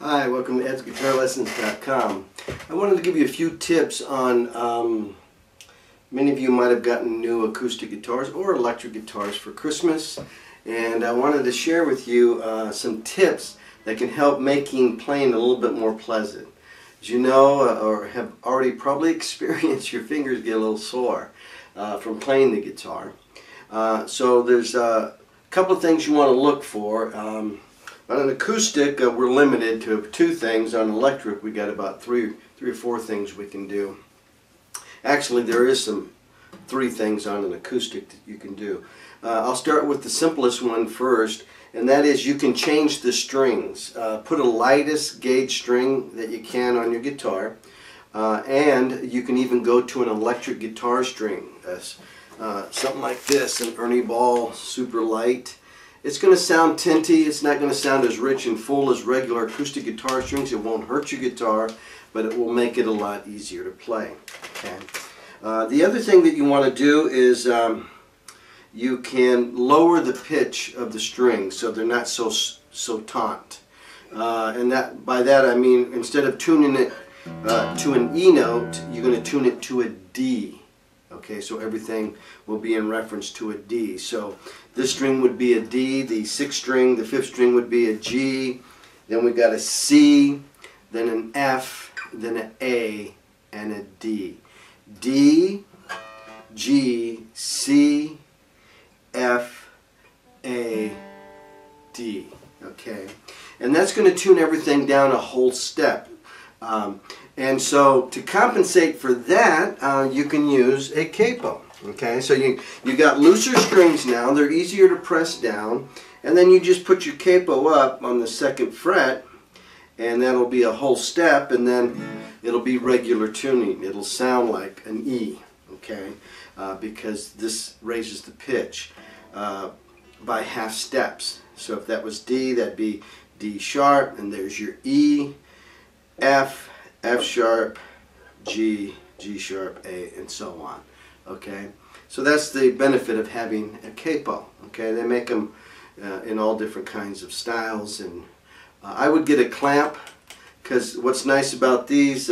Hi, welcome to edsguitarlessons.com. I wanted to give you a few tips on, many of you might have gotten new acoustic guitars or electric guitars for Christmas, and I wanted to share with you some tips that can help making playing a little bit more pleasant. As you know, or have already probably experienced, your fingers get a little sore from playing the guitar. So there's a couple of things you want to look for. On an acoustic, we're limited to two things. On electric, we got about three or four things we can do. Actually, there is three things on an acoustic that you can do. I'll start with the simplest one first, and that is you can change the strings. Put a lightest gauge string that you can on your guitar, and you can even go to an electric guitar string. Something like this, an Ernie Ball, super light. It's going to sound tinty. It's not going to sound as rich and full as regular acoustic guitar strings. It won't hurt your guitar, but it will make it a lot easier to play. Okay. The other thing that you want to do is you can lower the pitch of the strings so they're not so taut. And by that I mean instead of tuning it to an E note, you're going to tune it to a D. Okay, so everything will be in reference to a D. So this string would be a D, the sixth string, the fifth string would be a G, then we've got a C, then an F, then an A, and a D. D, G, C, F, A, D. Okay, and that's going to tune everything down a whole step. And so to compensate for that, you can use a capo. Okay, so you got looser strings now. They're easier to press down, and then you just put your capo up on the second fret, and that'll be a whole step, and then it'll be regular tuning. It'll sound like an E. Okay, because this raises the pitch by half steps. So if that was D, that'd be D sharp, and there's your E, F, F sharp, G, G sharp, A, and so on. Okay, so that's the benefit of having a capo. Okay, they make them in all different kinds of styles, and I would get a clamp, because what's nice about these,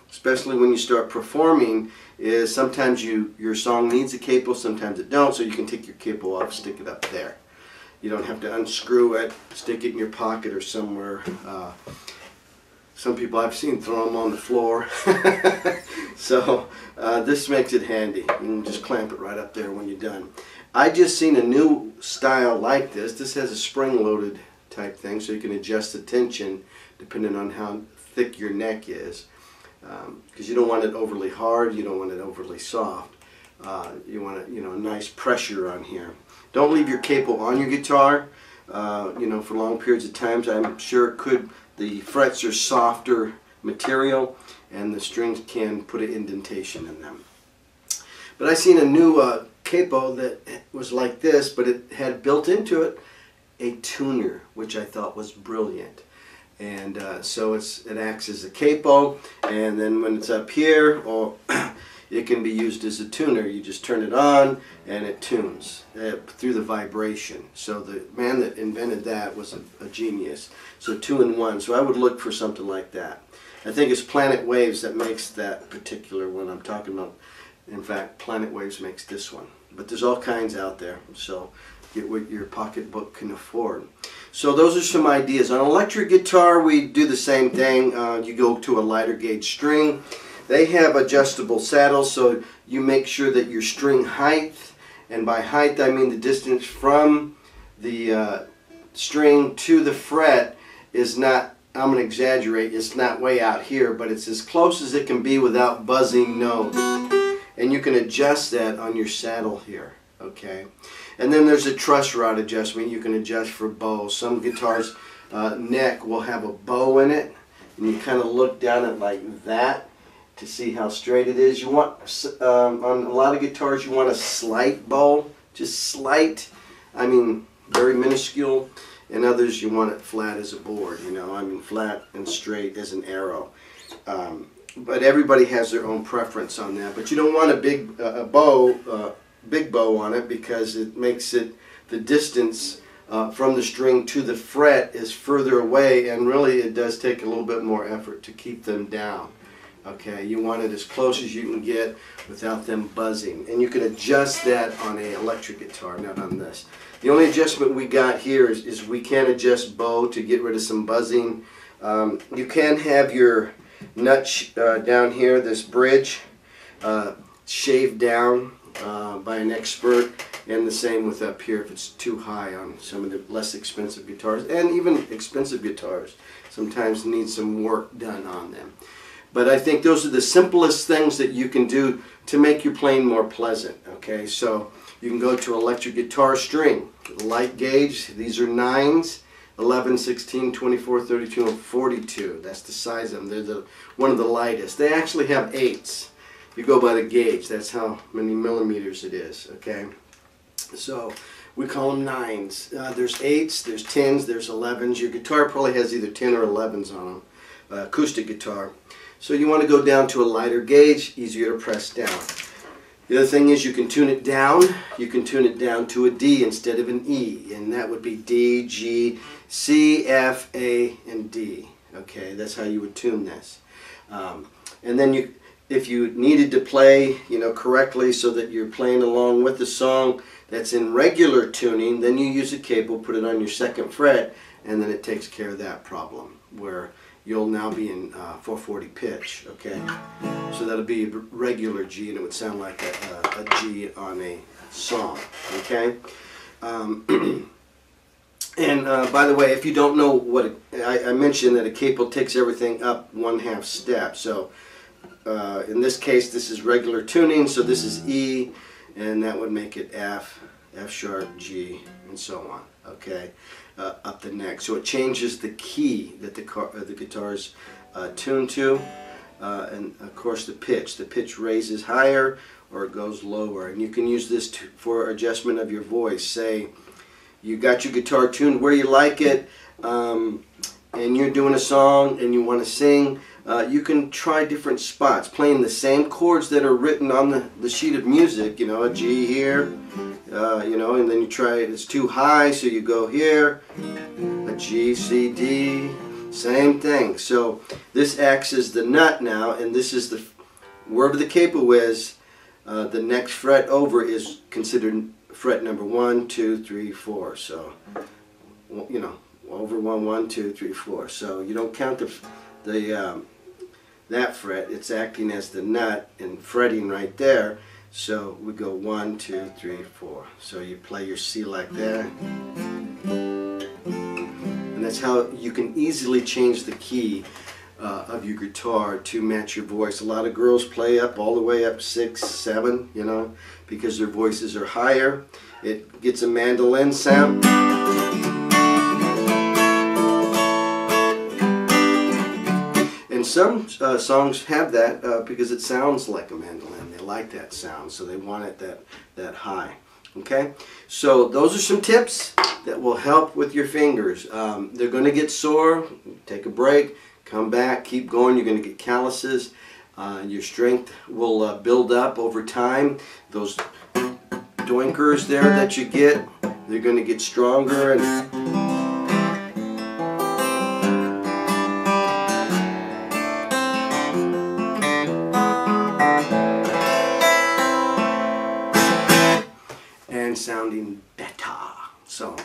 especially when you start performing, is sometimes your song needs a capo, sometimes it don't, so you can take your capo off, stick it up there. You don't have to unscrew it, stick it in your pocket or somewhere. Some people I've seen throw them on the floor. So this makes it handy. You can just clamp it right up there when you're done. I just seen a new style like this. This has a spring-loaded type thing, so you can adjust the tension depending on how thick your neck is. Because you don't want it overly hard, you don't want it overly soft. You want a nice pressure on here. Don't leave your capo on your guitar. For long periods of times. I'm sure it could. The frets are softer material, and the strings can put an indentation in them. But I seen a new capo that was like this, but it had built into it a tuner, which I thought was brilliant. And so it acts as a capo, and then when it's up here, it can be used as a tuner. You just turn it on and it tunes through the vibration. So the man that invented that was a genius. So 2-in-1. So I would look for something like that. I think it's Planet Waves that makes that particular one I'm talking about. In fact, Planet Waves makes this one. But there's all kinds out there. So get what your pocketbook can afford. So those are some ideas. On electric guitar, we do the same thing. You go to a lighter gauge string. They have adjustable saddles, so you make sure that your string height, and by height I mean the distance from the string to the fret, is not, I'm going to exaggerate, it's not way out here, but it's as close as it can be without buzzing notes. And you can adjust that on your saddle here. Okay, and then there's a truss rod adjustment. You can adjust for bows. Some guitars' neck will have a bow in it, and you kind of look down it like that to see how straight it is. You want, on a lot of guitars, you want a slight bow, just slight, I mean very minuscule, and others you want it flat as a board, I mean flat and straight as an arrow. But everybody has their own preference on that. But you don't want a big bow on it, because it makes it, the distance from the string to the fret is further away, and really it does take a little bit more effort to keep them down. Okay, you want it as close as you can get without them buzzing, and you can adjust that on an electric guitar, not on this. The only adjustment we got here is we can adjust bow to get rid of some buzzing. You can have your nut down here, this bridge, shaved down by an expert, and the same with up here if it's too high on some of the less expensive guitars, and even expensive guitars sometimes need some work done on them. But I think those are the simplest things that you can do to make your playing more pleasant. Okay, so you can go to electric guitar string, light gauge. These are 9s, 11, 16, 24, 32, and 42. That's the size of them. They're one of the lightest. They actually have 8s. You go by the gauge. That's how many millimeters it is. Okay, so we call them 9s. There's 8s, there's 10s, there's 11s. Your guitar probably has either 10 or 11s on them. Acoustic guitar. So you want to go down to a lighter gauge, easier to press down. The other thing is you can tune it down. You can tune it down to a D instead of an E, and that would be D, G, C, F, A, and D. Okay, that's how you would tune this. And then if you needed to play, correctly so that you're playing along with the song that's in regular tuning, then you use a capo, put it on your 2nd fret, and then it takes care of that problem, where you'll now be in 440 pitch, okay? So that'll be regular G, and it would sound like a G on a song, okay? And by the way, if you don't know what, I mentioned that a capo takes everything up 1/2 step. So in this case, this is regular tuning, so this is E, and that would make it F, F sharp, G, and so on, okay? Up the neck. So it changes the key that the guitar's tuned to, and of course the pitch. The pitch raises higher or it goes lower, and you can use this for adjustment of your voice. Say you got your guitar tuned where you like it, and you're doing a song and you want to sing, you can try different spots, playing the same chords that are written on the sheet of music, a G here, and then you try it, it's too high, so you go here, a G, C, D, same thing. So this acts as the nut now, and this is wherever the capo is, the next fret over is considered fret number 1, 2, 3, 4. So, over 1, 1, 2, 3, 4. So you don't count that fret. It's acting as the nut and fretting right there. So we go 1, 2, 3, 4. So you play your C like that. And that's how you can easily change the key of your guitar to match your voice. A lot of girls play all the way up 6, 7, because their voices are higher. It gets a mandolin sound. And some songs have that because it sounds like a mandolin. They like that sound, so they want it that high. Okay, so those are some tips that will help with your fingers. They're going to get sore. Take a break, come back, keep going. You're going to get calluses. Your strength will build up over time. Those doinkers there that you get, they're going to get stronger, and sounding better. So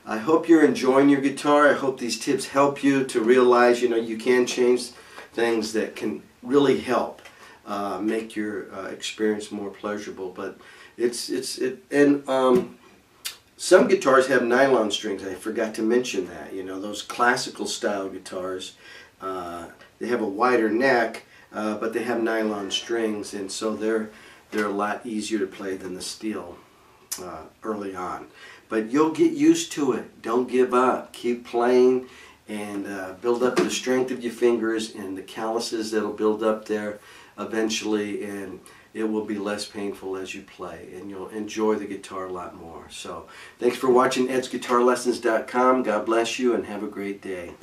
I hope you're enjoying your guitar. I hope these tips help you to realize, you can change things that can really help make your experience more pleasurable. But some guitars have nylon strings. I forgot to mention that. Those classical style guitars, they have a wider neck, but they have nylon strings, and so they're a lot easier to play than the steel early on. But you'll get used to it. Don't give up. Keep playing and build up the strength of your fingers and the calluses that'll build up there eventually, and it will be less painful as you play, and you'll enjoy the guitar a lot more. So thanks for watching edsguitarlessons.com. God bless you and have a great day.